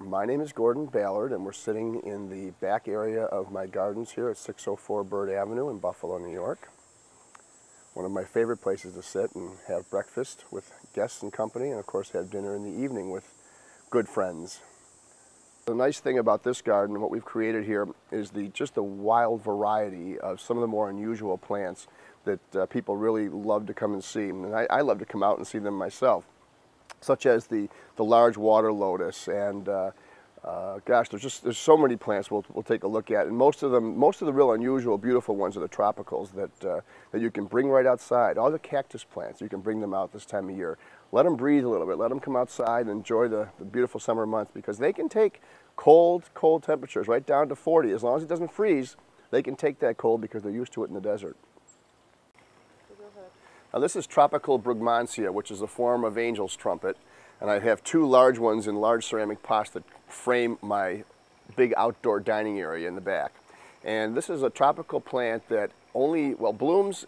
My name is Gordon Ballard, and we're sitting in the back area of my gardens here at 604 Bird Avenue in Buffalo, New York. One of my favorite places to sit and have breakfast with guests and company, and of course have dinner in the evening with good friends. The nice thing about this garden, what we've created here, is just the wild variety of some of the more unusual plants that people really love to come and see. And I love to come out and see them myself, such as the large water lotus, and gosh, there's so many plants we'll take a look at, and most of the real unusual, beautiful ones are the tropicals that you can bring right outside. All the cactus plants, you can bring them out this time of year. Let them breathe a little bit. Let them come outside and enjoy the beautiful summer months, because they can take cold temperatures right down to 40. As long as it doesn't freeze, they can take that cold because they're used to it in the desert. Now this is tropical brugmansia, which is a form of angel's trumpet, and I have two large ones in large ceramic pots that frame my big outdoor dining area in the back. And this is a tropical plant that blooms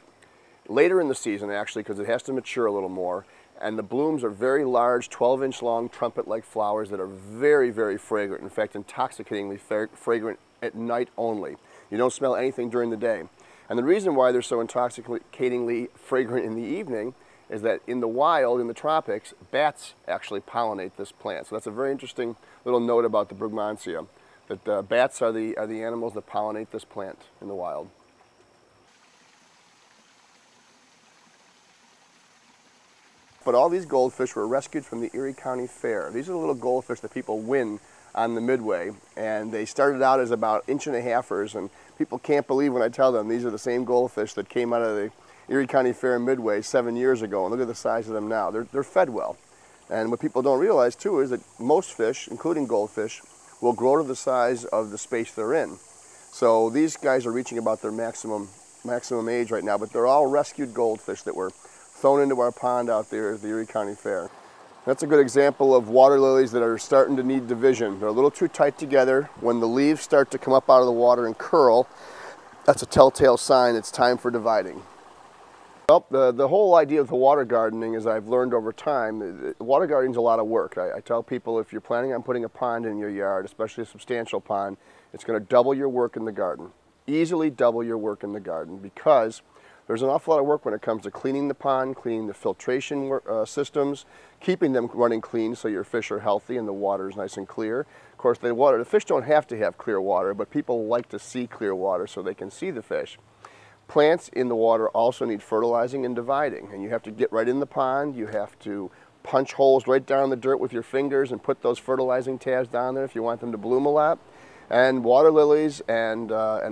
later in the season, actually, because it has to mature a little more. And the blooms are very large, 12-inch long, trumpet-like flowers that are very, very fragrant. In fact, intoxicatingly fragrant at night only. You don't smell anything during the day. And the reason why they're so intoxicatingly fragrant in the evening is that in the wild, in the tropics, bats actually pollinate this plant. So that's a very interesting little note about the brugmansia, that bats are the animals that pollinate this plant in the wild. But all these goldfish were rescued from the Erie County Fair. These are the little goldfish that people win on the Midway, and they started out as about 1.5-inchers, and people can't believe when I tell them these are the same goldfish that came out of the Erie County Fair Midway 7 years ago, and look at the size of them now. They're fed well. And what people don't realize too is that most fish, including goldfish, will grow to the size of the space they're in. So these guys are reaching about their maximum age right now, but they're all rescued goldfish that were thrown into our pond out there at the Erie County Fair. That's a good example of water lilies that are starting to need division. They're a little too tight together. When the leaves start to come up out of the water and curl, that's a telltale sign it's time for dividing. Well, the whole idea of the water gardening, as I've learned over time, water gardening is a lot of work. I tell people, if you're planning on putting a pond in your yard, especially a substantial pond, it's going to double your work in the garden. Easily double your work in the garden, because there's an awful lot of work when it comes to cleaning the pond, cleaning the filtration systems, keeping them running clean so your fish are healthy and the water is nice and clear. Of course, the fish don't have to have clear water, but people like to see clear water so they can see the fish. Plants in the water also need fertilizing and dividing, and you have to get right in the pond. You have to punch holes right down in the dirt with your fingers and put those fertilizing tabs down there if you want them to bloom a lot. And water lilies and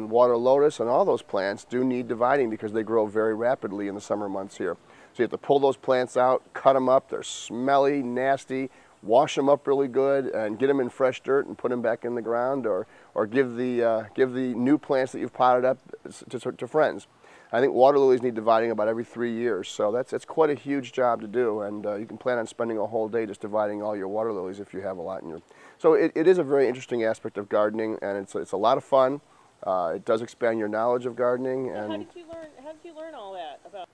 water lotus and all those plants do need dividing because they grow very rapidly in the summer months here. So you have to pull those plants out, cut them up. They're smelly, nasty. Wash them up really good and get them in fresh dirt and put them back in the ground, or give the new plants that you've potted up to friends. I think water lilies need dividing about every 3 years, so that's quite a huge job to do, and you can plan on spending a whole day just dividing all your water lilies if you have a lot in your. So it is a very interesting aspect of gardening, and it's a lot of fun. It does expand your knowledge of gardening. And how did you learn all that about?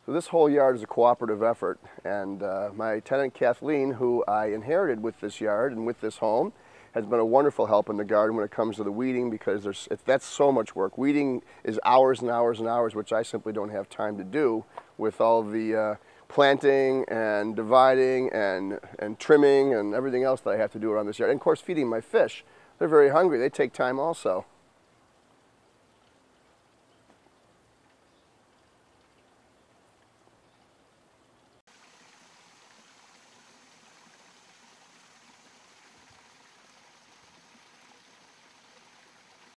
So this whole yard is a cooperative effort, and my tenant Kathleen, who I inherited with this yard and with this home, has been a wonderful help in the garden when it comes to the weeding, because that's so much work. Weeding is hours and hours and hours, which I simply don't have time to do with all the planting and dividing and trimming and everything else that I have to do around this yard. And of course, feeding my fish. They're very hungry. They take time also.